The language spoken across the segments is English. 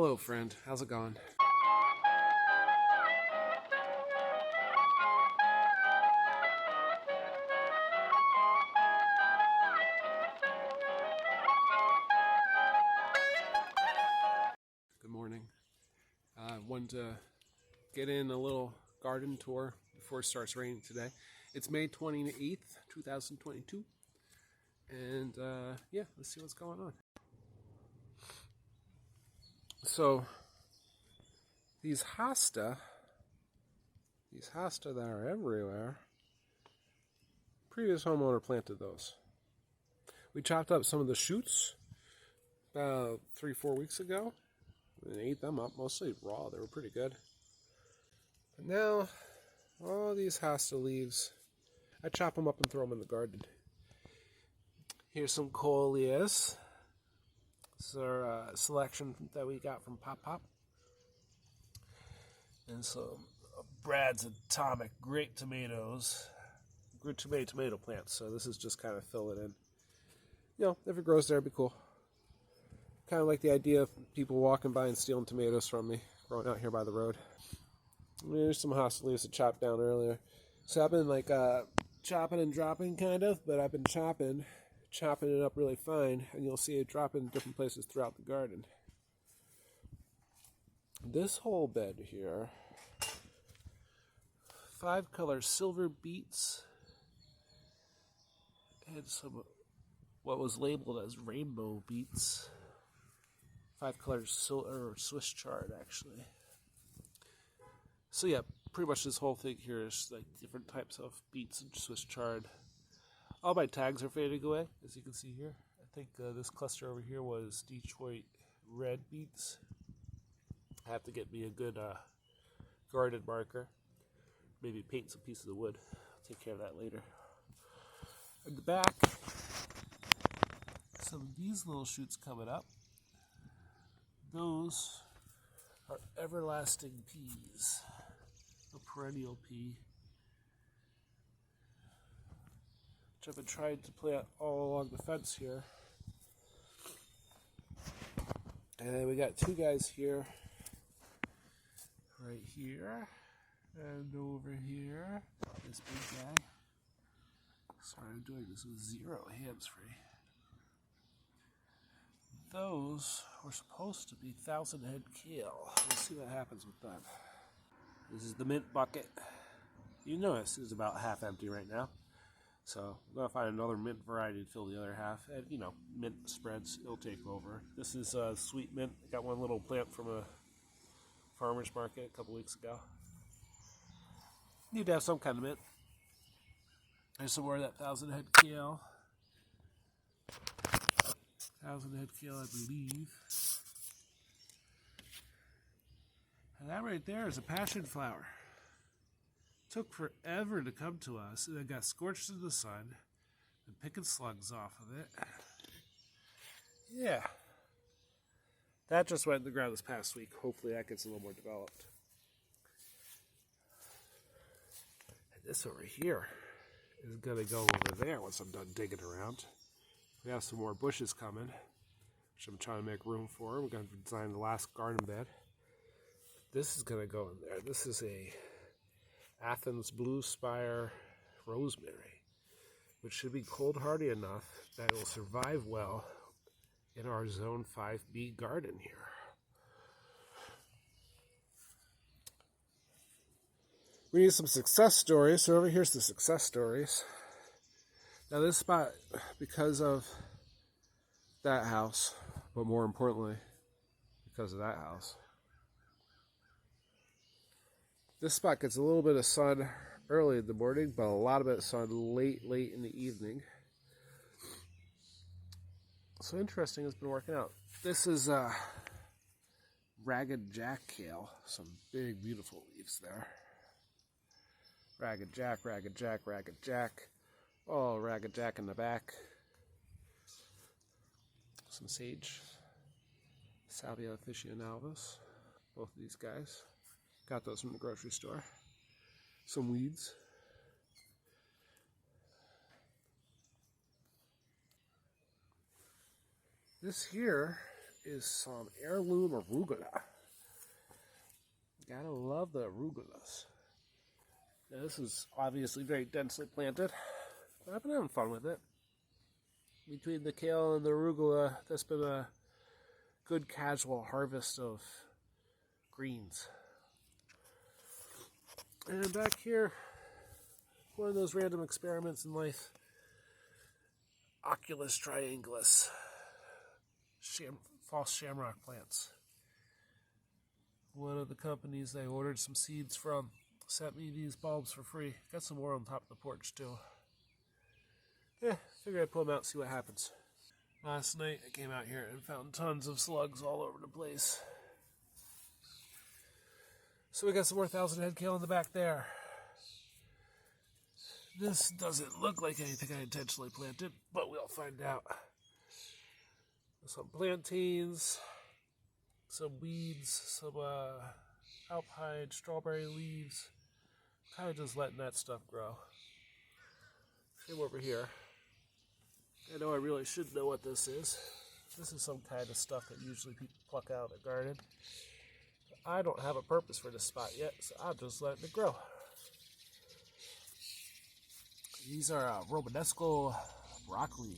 Hello, friend. How's it going? Good morning. I wanted to get in a little garden tour before it starts raining today. It's May 28th, 2022. And yeah, let's see what's going on. So, these hosta that are everywhere, previous homeowner planted those. We chopped up some of the shoots about 3-4 weeks ago and ate them up, mostly raw. They were pretty good. But now, all these hosta leaves, I chop them up and throw them in the garden. Here's some coleus. This is our selection that we got from Pop Pop. And some Brad's Atomic Great Tomatoes. Great tomato plants. So this is just kind of fill it in. You know, if it grows there, it'd be cool. Kind of like the idea of people walking by and stealing tomatoes from me, growing out here by the road. There's some hosta leaves I chopped down earlier. So I've been like chopping and dropping kind of, but I've been chopping it up really fine, and you'll see it drop in different places throughout the garden. This whole bed here, 5-color silver beets, and some what was labeled as rainbow beets. 5-color Swiss chard, actually. So yeah, pretty much this whole thing here is like different types of beets and Swiss chard. All my tags are fading away, as you can see here. I think this cluster over here was Detroit red beets. I have to get me a good garden marker. Maybe paint some pieces of wood. I'll take care of that later. At the back, some of these little shoots coming up. Those are everlasting peas. A perennial pea. Which I've been trying to plant all along the fence here. And then we got two guys here. Right here. And over here. This big guy. Sorry, I'm doing this with 0 hands-free. Those were supposed to be 1,000-head kale. Let's see what happens with that. This is the mint bucket. You notice it's about half empty right now. So I'm going to find another mint variety to fill the other half. And, you know, mint spreads, it'll take over. This is sweet mint. I got one little plant from a farmer's market a couple weeks ago. Need to have some kind of mint. There's some more of that 1,000-head kale. 1,000-head kale, I believe. And that right there is a passion flower. Took forever to come to us, and it got scorched in the sun. Been picking slugs off of it. Yeah. That just went in the ground this past week. Hopefully that gets a little more developed. And this over here is going to go over there once I'm done digging around. We have some more bushes coming, which I'm trying to make room for. We're going to design the last garden bed. This is going to go in there. This is a Athens Blue Spire rosemary, which should be cold hardy enough that it will survive well in our Zone 5B garden here. We need some success stories, so over here's the success stories. Now this spot, because of that house, but more importantly, because of that house, this spot gets a little bit of sun early in the morning, but a lot of it sun late in the evening. So interesting, it's been working out. This is Ragged Jack kale. Some big, beautiful leaves there. Ragged Jack, Ragged Jack, Ragged Jack. Oh, Ragged Jack in the back. Some sage. Salvia officinalis. Both of these guys. Got those from the grocery store. Some weeds. This here is some heirloom arugula. Gotta love the arugulas. Now, this is obviously very densely planted, but I've been having fun with it. Between the kale and the arugula, that's been a good casual harvest of greens. And back here, one of those random experiments in life, Oculus triangulus, false shamrock plants. One of the companies I ordered some seeds from sent me these bulbs for free. Got some more on top of the porch too. Yeah, figured I'd pull them out and see what happens. Last night I came out here and found tons of slugs all over the place. So we got some more 1,000 head kale in the back there. This doesn't look like anything I intentionally planted, but we'll find out. Some plantains, some weeds, some alpine strawberry leaves. Kind of just letting that stuff grow. Same over here. I know I really should know what this is. This is some kind of stuff that usually people pluck out of the garden. I don't have a purpose for this spot yet, so I'm just letting it grow. These are Romanesco broccoli.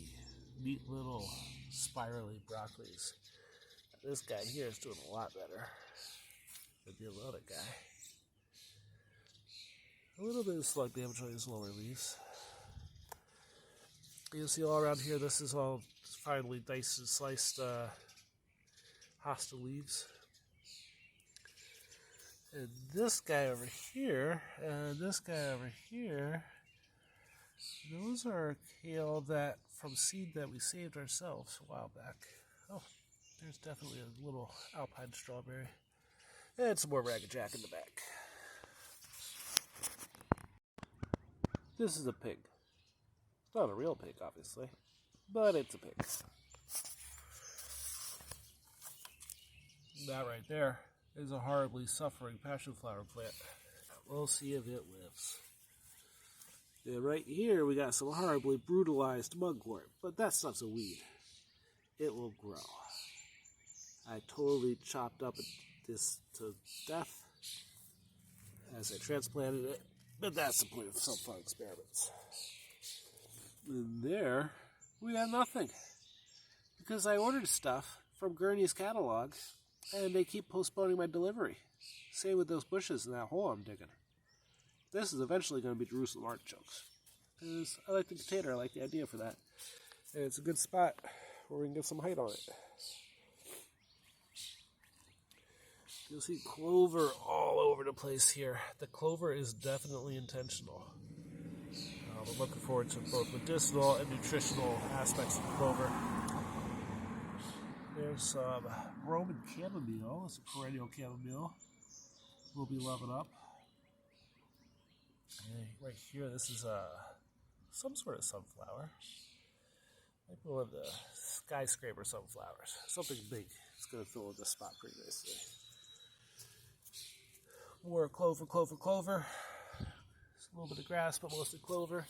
Neat little spirally broccolis. This guy here is doing a lot better than the other guy. A little bit of slug damage on his lower leaves. You see all around here, this is all finely diced and sliced hosta leaves. And this guy over here, and this guy over here, those are kale that from seed that we saved ourselves a while back. Oh, there's definitely a little alpine strawberry. And some more ragged jack in the back. This is a pig. It's not a real pig, obviously, but it's a pig. That right there is a horribly suffering passion flower plant. We'll see if it lives. And right here we got some horribly brutalized mugwort, but that stuff's a weed. It will grow. I totally chopped up this to death as I transplanted it, but that's the point of some fun experiments. And there we have nothing, because I ordered stuff from Gurney's catalog and they keep postponing my delivery. Same with those bushes in that hole I'm digging. This is eventually going to be Jerusalem artichokes. Because I like the container, I like the idea for that. And it's a good spot where we can get some height on it. You'll see clover all over the place here. The clover is definitely intentional. I'm looking forward to both medicinal and nutritional aspects of the clover. There's some Roman chamomile. It's a perennial chamomile. We'll be loving up. And right here, this is some sort of sunflower. Like one of the skyscraper sunflowers. Something big. It's going to fill in this spot pretty nicely. More clover, clover, clover. Just a little bit of grass, but mostly clover.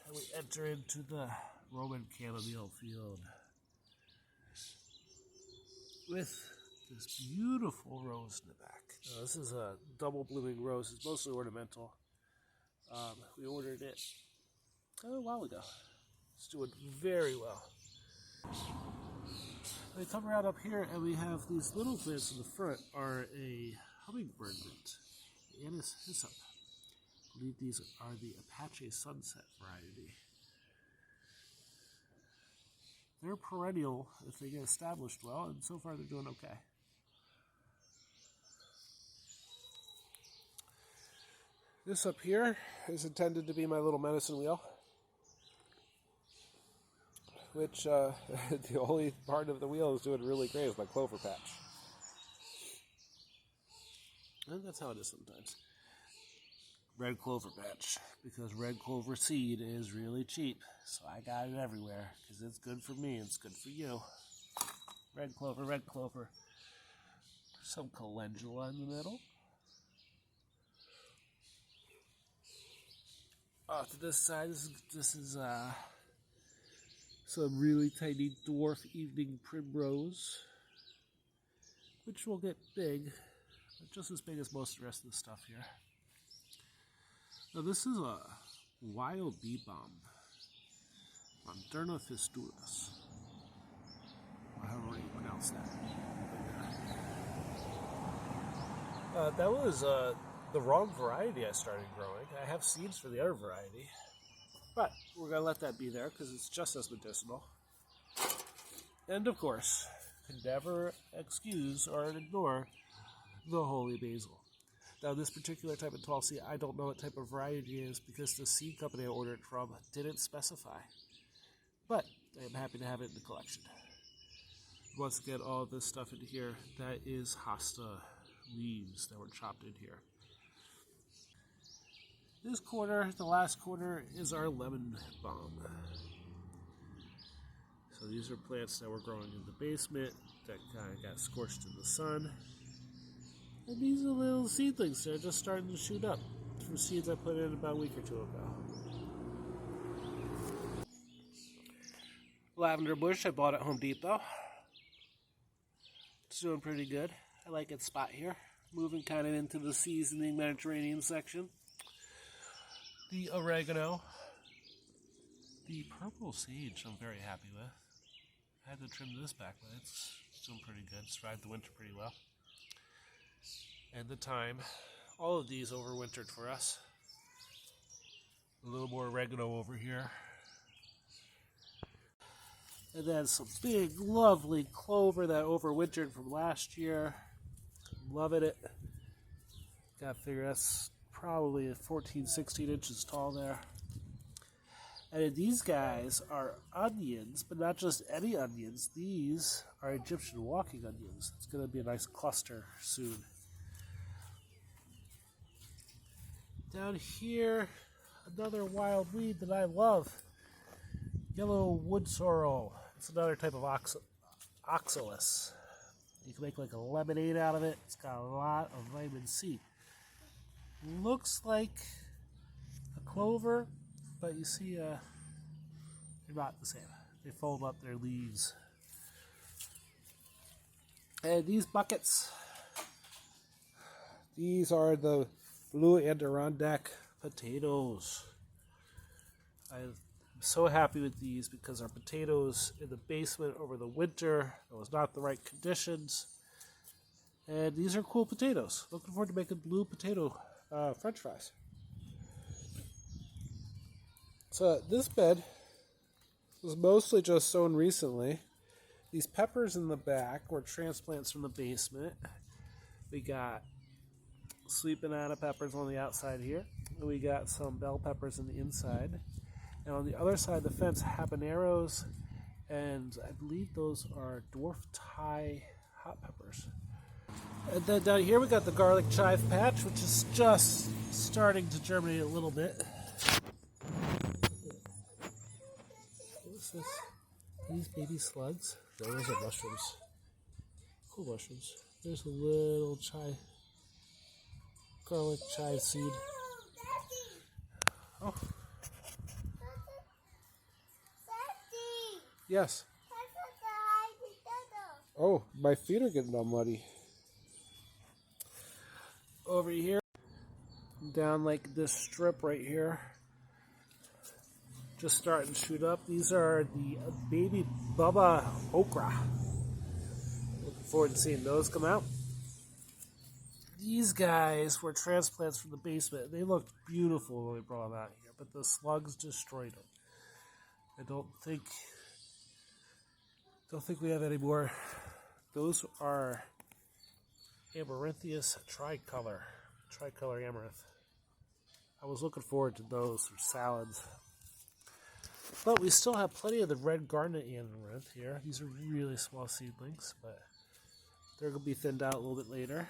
And we enter into the Roman chamomile field with this beautiful rose in the back. Now, this is a double blooming rose. It's mostly ornamental. We ordered it a while ago. It's doing very well. We come around up here and we have these little plants in the front are a hummingbird mint, the Anis hyssop. I believe these are the Apache Sunset variety. They're perennial if they get established well, and so far they're doing okay. This up here is intended to be my little medicine wheel, which the only part of the wheel is doing really great is my clover patch. And that's how it is sometimes. Red clover patch, because red clover seed is really cheap, so I got it everywhere, because it's good for me and it's good for you. Red clover, red clover. Some calendula in the middle. Off to this side, this is Some really tiny dwarf evening primrose, which will get big, but just as big as most of the rest of the stuff here. Now this is a wild bee balm, Monderna fistulas, or however you pronounce that. That was the wrong variety I started growing. I have seeds for the other variety, but we're going to let that be there because it's just as medicinal. And of course, can never excuse or ignore the holy basil. Now this particular type of Tulsi, I don't know what type of variety it is because the seed company I ordered from didn't specify. But I am happy to have it in the collection. Once again, all of this stuff in here, that is hosta leaves that were chopped in here. This corner, the last corner, is our lemon balm. So these are plants that were growing in the basement that kind of got scorched in the sun. And these are little seedlings. They're just starting to shoot up from seeds I put in about a week or two ago. Lavender bush I bought at Home Depot. It's doing pretty good. I like its spot here. Moving kind of into the seasoning Mediterranean section. The oregano. The purple sage I'm very happy with. I had to trim this back, but it's doing pretty good. It's survived the winter pretty well. And the thyme. All of these overwintered for us. A little more oregano over here. And then some big, lovely clover that overwintered from last year. Loving it. Gotta figure that's probably 14, 16 inches tall there. And these guys are onions, but not just any onions. These are Egyptian walking onions. It's going to be a nice cluster soon. Down here, another wild weed that I love. Yellow wood sorrel. It's another type of oxalis. You can make like a lemonade out of it. It's got a lot of vitamin C. Looks like a clover, but you see they're not the same. They fold up their leaves. And these buckets, these are the blue Adirondack potatoes. I'm so happy with these because our potatoes in the basement over the winter, it was not the right conditions. And these are cool potatoes. Looking forward to making blue potato French fries. So this bed was mostly just sown recently. These peppers in the back were transplants from the basement. We got sweet banana peppers on the outside here. And we got some bell peppers on the inside. And on the other side of the fence, habaneros, and I believe those are dwarf Thai hot peppers. And then down here we got the garlic chive patch, which is just starting to germinate a little bit. What's this? These baby slugs? No, those are mushrooms. Cool mushrooms. There's a little garlic chive seed. Oh. Yes. Oh, my feet are getting all muddy. Over here, down like this strip right here, just starting to shoot up. These are the baby Bubba okra. Looking forward to seeing those come out. These guys were transplants from the basement. They looked beautiful when we brought them out here, but the slugs destroyed them. I don't think we have any more. Those are Amaranthius tricolor amaranth. I was looking forward to those for salads. But we still have plenty of the red garnet amaranth here. These are really small seedlings, but they're going to be thinned out a little bit later.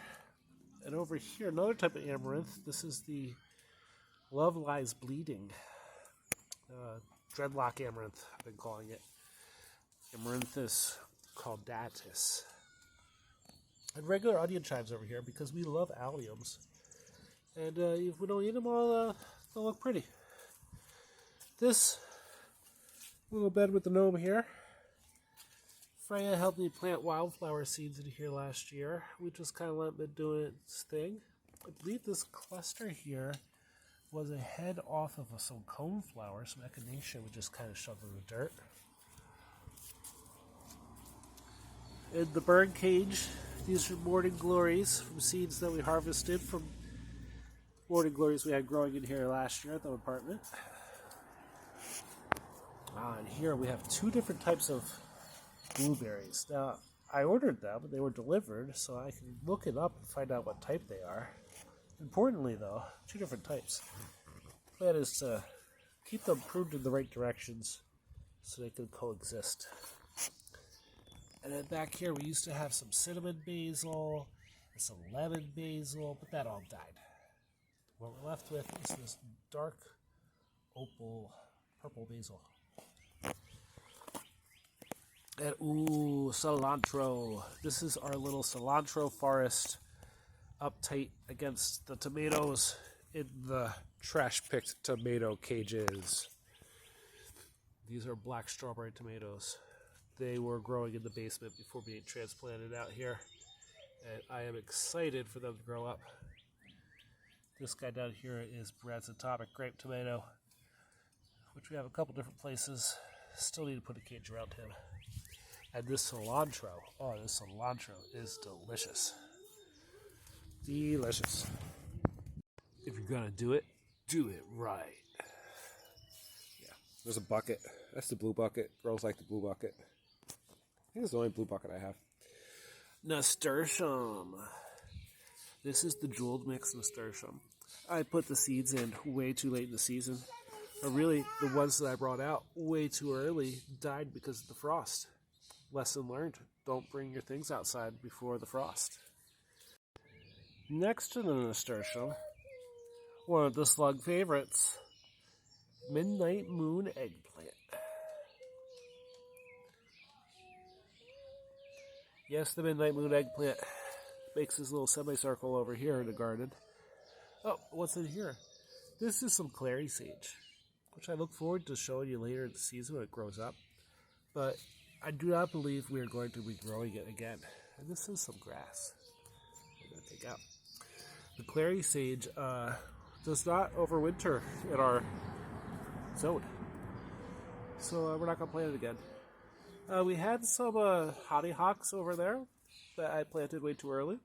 And over here, another type of amaranth. This is the Love Lies Bleeding. Dreadlock amaranth, I've been calling it. Amaranthus caudatus. And regular onion chives over here because we love alliums. And if we don't eat them all, they'll look pretty. This Little bed with the gnome here. Freya helped me plant wildflower seeds in here last year. We just kind of let it do its thing. I believe this cluster here was a head off of some coneflower, some echinacea we just kind of shoved in the dirt. In the bird cage, these are morning glories from seeds that we harvested from morning glories we had growing in here last year at the apartment. And here we have two different types of blueberries. Now, I ordered them and they were delivered, so I can look it up and find out what type they are. Importantly, though, two different types. The plan is to keep them pruned in the right directions so they can coexist. And then back here, we used to have some cinnamon basil and some lemon basil, but that all died. What we're left with is this dark opal purple basil. And ooh, cilantro. This is our little cilantro forest up tight against the tomatoes in the trash-picked tomato cages. These are black strawberry tomatoes. They were growing in the basement before being transplanted out here. And I am excited for them to grow up. This guy down here is Brad's Atomic Grape Tomato, which we have a couple different places. Still need to put a cage around him. And this cilantro, oh, this cilantro is delicious. Delicious. If you're gonna do it right. Yeah, there's a bucket. That's the blue bucket. Girls like the blue bucket. I think it's the only blue bucket I have. Nasturtium. This is the jeweled mix nasturtium. I put the seeds in way too late in the season. But really, the ones that I brought out way too early died because of the frost. Lesson learned. Don't bring your things outside before the frost. Next to the nasturtium, one of the slug favorites, Midnight Moon Eggplant. Yes, the Midnight Moon Eggplant makes this little semicircle over here in the garden. Oh, what's in here? This is some clary sage, which I look forward to showing you later in the season when it grows up. But I do not believe we are going to be growing it again. And this is some grass I'm going to take out. The clary sage does not overwinter in our zone. So we're not going to plant it again. We had some hollyhocks over there that I planted way too early.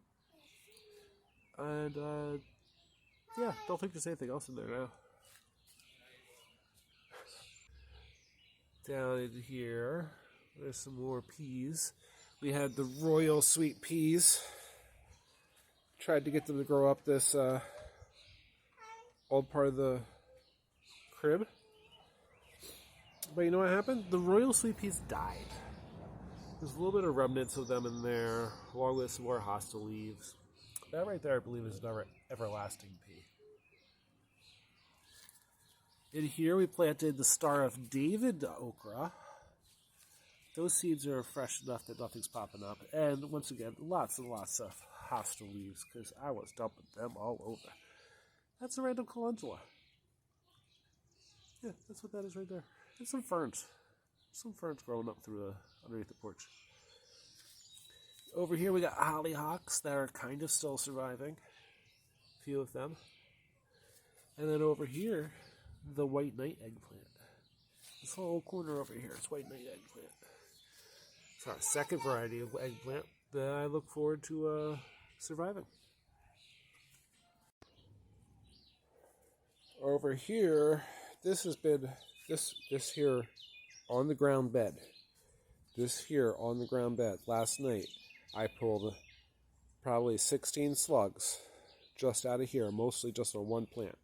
And yeah, don't think there's anything else in there now. Down in here, there's some more peas. We had the royal sweet peas. Tried to get them to grow up this old part of the crib. But you know what happened? The royal sweet peas died. There's a little bit of remnants of them in there, along with some more hostile leaves. That right there, I believe, is an everlasting pea. In here, we planted the Star of David okra. Those seeds are fresh enough that nothing's popping up. And once again, lots and lots of hostile leaves, because I was dumping them all over. That's a random calendula. Yeah, that's what that is right there. And some ferns. Some ferns growing up through underneath the porch. Over here we got hollyhocks that are kind of still surviving. A few of them. And then over here, the white knight eggplant. This whole corner over here is white knight eggplant. It's our second variety of eggplant that I look forward to surviving. Over here, this has been this here on the ground bed. This here on the ground bed. Last night, I pulled probably 16 slugs just out of here, mostly just on one plant.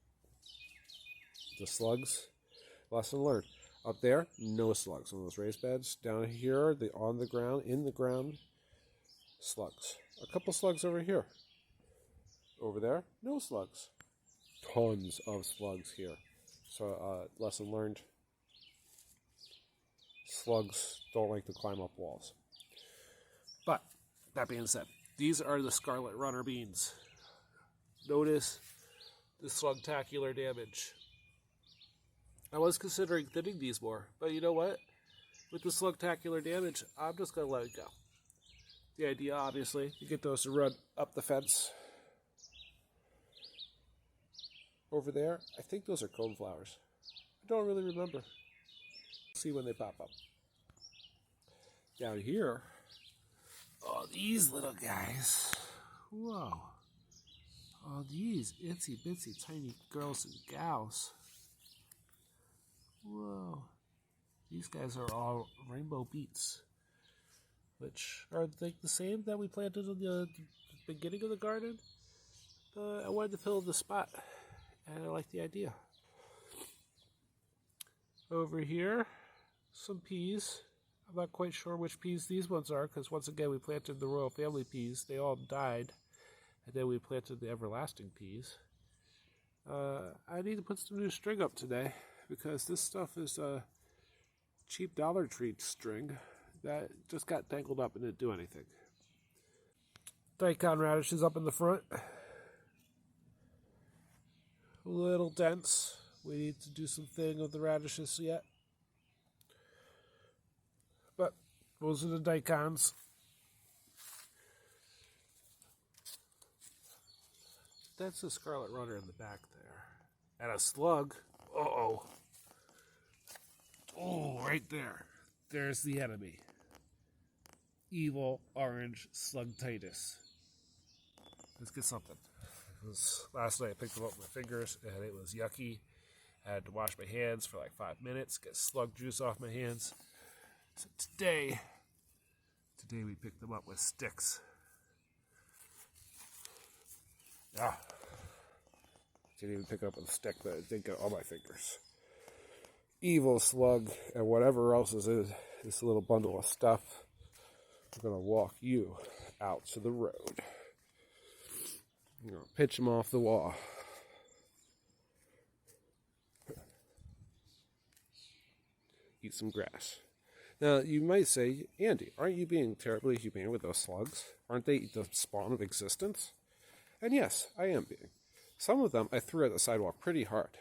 The slugs, lesson learned. Up there, no slugs on those raised beds. Down here, on the ground, in the ground, slugs. A couple slugs over here. Over there, no slugs. Tons of slugs here. So, lesson learned. Slugs don't like to climb up walls. But, that being said, these are the Scarlet Runner beans. Notice the slugtacular damage. I was considering thinning these more, but you know what? with the slugtacular damage, I'm just going to let it go. The idea, obviously, you get those to run up the fence. Over there, I think those are coneflowers. I don't really remember. See when they pop up. Down here, oh, these little guys. Whoa. Oh, these itsy bitsy tiny girls and gals. Whoa. These guys are all rainbow beets, which are like the same that we planted in the beginning of the garden. I wanted to fill the spot, and I like the idea. Over here, some peas. I'm not quite sure which peas these ones are, because once again we planted the Royal Family peas. They all died, and then we planted the Everlasting peas. I need to put some new string up today, because this stuff is a cheap Dollar Tree string that just got tangled up and didn't do anything. Daikon radishes up in the front. A little dense. We need to do something with the radishes yet. But those are the daikons. That's a scarlet runner in the back there. And a slug. Uh-oh. Oh, right there. There's the enemy. Evil orange slugtitis. Let's get something. Last night I picked them up with my fingers and it was yucky. I had to wash my hands for like 5 minutes, get slug juice off my hands. So today we picked them up with sticks. Yeah. Didn't even pick up a stick, but it did get on my fingers. Evil slug and whatever else is in this little bundle of stuff. We're going to walk you out to the road. I'm going to pitch him off the wall. Eat some grass. Now, you might say, Andy, aren't you being terribly humane with those slugs? Aren't they the spawn of existence? And yes, I am being. Some of them I threw at the sidewalk pretty hard.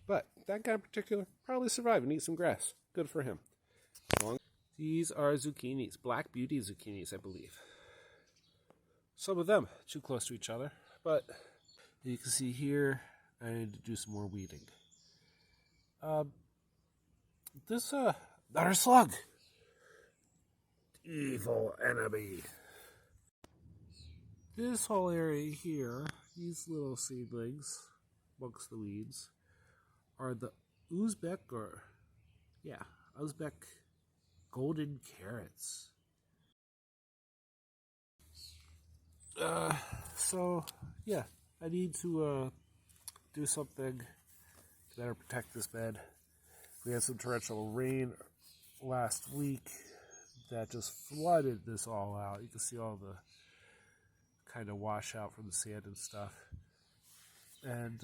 But that guy in particular probably survived and eat some grass. Good for him. These are zucchinis. Black Beauty zucchinis, I believe. Some of them too close to each other. But you can see here, I need to do some more weeding. Another slug. Evil enemy. This whole area here, these little seedlings amongst the weeds, are the Uzbek golden carrots. I need to do something to better protect this bed. We had some torrential rain last week that just flooded this all out. You can see all the kind of washout from the sand and stuff. And,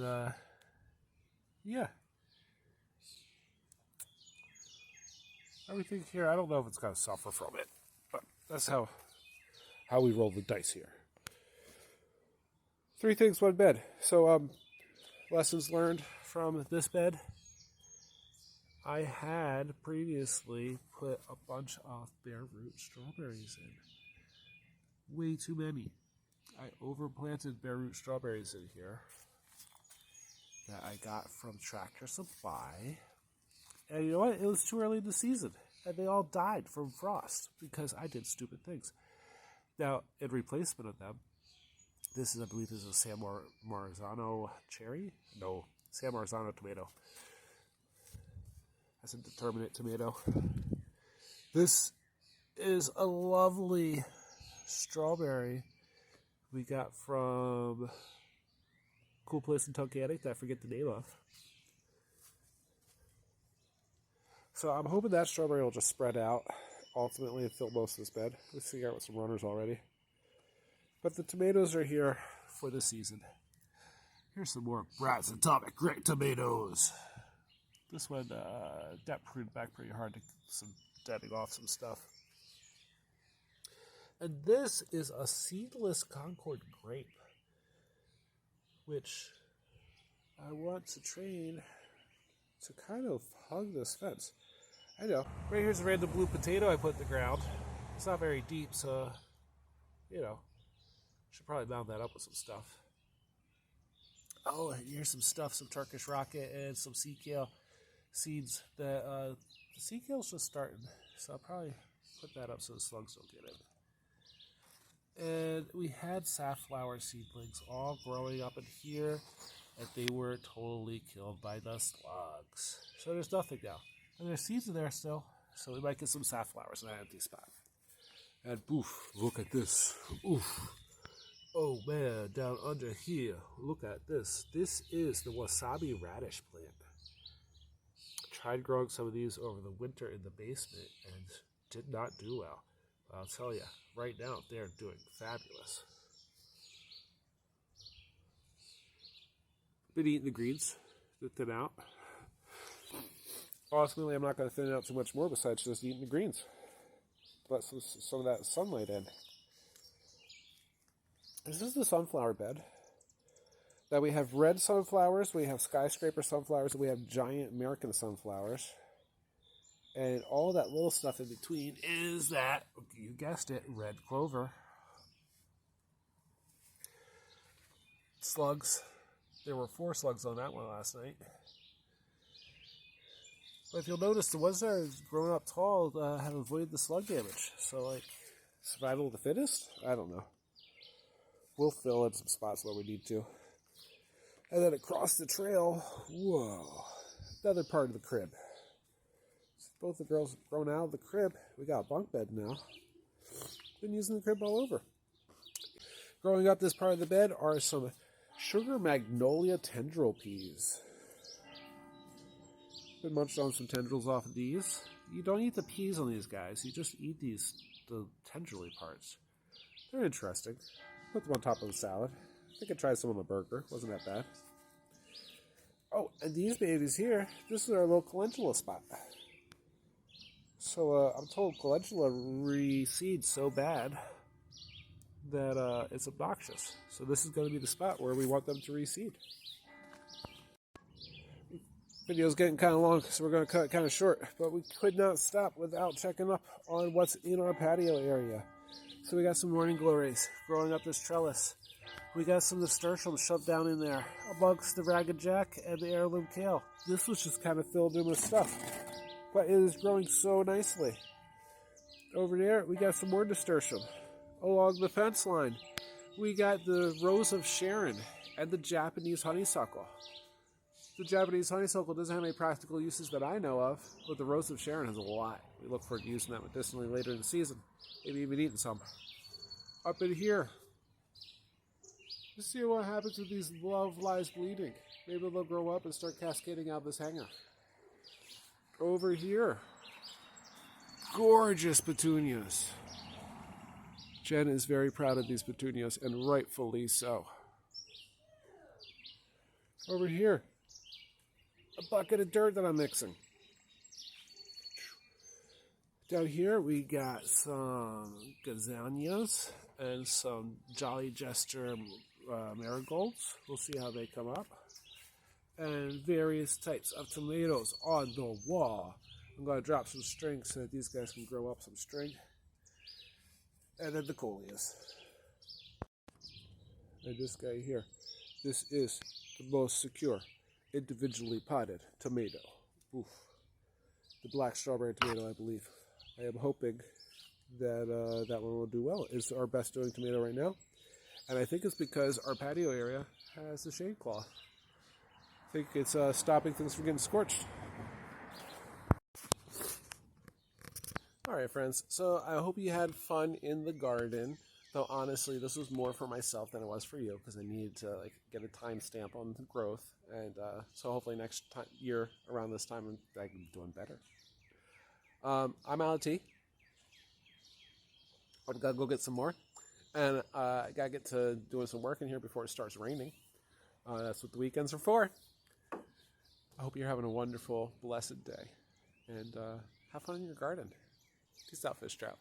everything here, I don't know if it's going to suffer from it, but that's how we roll the dice here. 3 things, 1 bed. So, lessons learned from this bed. I had previously put a bunch of bare root strawberries in. Way too many. I overplanted bare root strawberries in here that I got from Tractor Supply. And you know what? It was too early in the season. And they all died from frost because I did stupid things. Now, in replacement of them, I believe this is a San Marzano cherry? No, San Marzano tomato. That's a determinate tomato. This is a lovely strawberry we got from Cool Place in Tunkhannock that I forget the name of. So I'm hoping that strawberry will just spread out ultimately and fill most of this bed. Let's figure out with some runners already. But the tomatoes are here for the season. Here's some more Bratz Atomic Great tomatoes. This one got pruned back pretty hard to some deading off some stuff. And this is a seedless Concord grape, which I want to train to kind of hug this fence. I know. Right here's a random blue potato I put in the ground. It's not very deep, so, you know, should probably mound that up with some stuff. Oh, here's some stuff, some Turkish rocket and some sea kale seeds. The sea kale's just starting, so I'll probably put that up so the slugs don't get it. And we had safflower seedlings all growing up in here, and they were totally killed by the slugs. So there's nothing now. And there's seeds in there still, so we might get some safflowers in that empty spot. And poof, look at this. Oof. Oh man, down under here, look at this. This is the wasabi radish plant. Tried growing some of these over the winter in the basement and did not do well. But I'll tell you, right now they're doing fabulous. Been eating the greens to thin out. Ultimately, I'm not going to thin out too much more besides just eating the greens. Let some of that sunlight in. This is the sunflower bed. Now we have red sunflowers, we have skyscraper sunflowers, and we have giant American sunflowers. And all that little stuff in between is that, you guessed it, red clover. Slugs. There were 4 slugs on that one last night. But if you'll notice, the ones that are growing up tall have avoided the slug damage. So, like, survival of the fittest? I don't know. We'll fill in some spots where we need to. And then across the trail, whoa, another part of the crib. So both the girls have grown out of the crib. We got a bunk bed now. Been using the crib all over. Growing up this part of the bed are some sugar magnolia tendril peas. Been munching on some tendrils off of these. You don't eat the peas on these guys. You just eat the tendrily parts. They're interesting. Put them on top of the salad. I think I tried some on the burger. Wasn't that bad. Oh, and these babies here, this is our little calendula spot. So I'm told calendula reseeds so bad that it's obnoxious. So this is going to be the spot where we want them to reseed. Video's getting kind of long, so we're going to cut it kind of short. But we could not stop without checking up on what's in our patio area. So we got some morning glories growing up this trellis. We got some nasturtium shoved down in there amongst the ragged jack and the heirloom kale. This was just kind of filled in with stuff, but it is growing so nicely. Over there, we got some more nasturtium. Along the fence line, we got the Rose of Sharon and the Japanese honeysuckle. The Japanese honeysuckle doesn't have any practical uses that I know of, but the Rose of Sharon has a lot. We look forward to using that medicinally later in the season. Maybe even eating some. Up in here, let's see what happens with these love lies bleeding. Maybe they'll grow up and start cascading out of this hanger. Over here, gorgeous petunias. Jen is very proud of these petunias, and rightfully so. Over here, a bucket of dirt that I'm mixing. Down here we got some gazanias and some Jolly Jester marigolds. We'll see how they come up. And various types of tomatoes on the wall. I'm going to drop some string so that these guys can grow up some string. And then the coleus. And this guy here. This is the most secure, individually potted tomato. Oof. The black strawberry tomato, I believe. I am hoping that that one will do well. It's our best doing tomato right now. And I think it's because our patio area has the shade cloth. I think it's stopping things from getting scorched. Alright friends, so I hope you had fun in the garden. Though honestly, this was more for myself than it was for you, because I needed to get a timestamp on the growth. And so hopefully next year, around this time, I can be doing better. I'm out of tea. I'm going to go get some more. And I got to get to doing some work in here before it starts raining. That's what the weekends are for. I hope you're having a wonderful, blessed day. And have fun in your garden. Peace out, fish trout.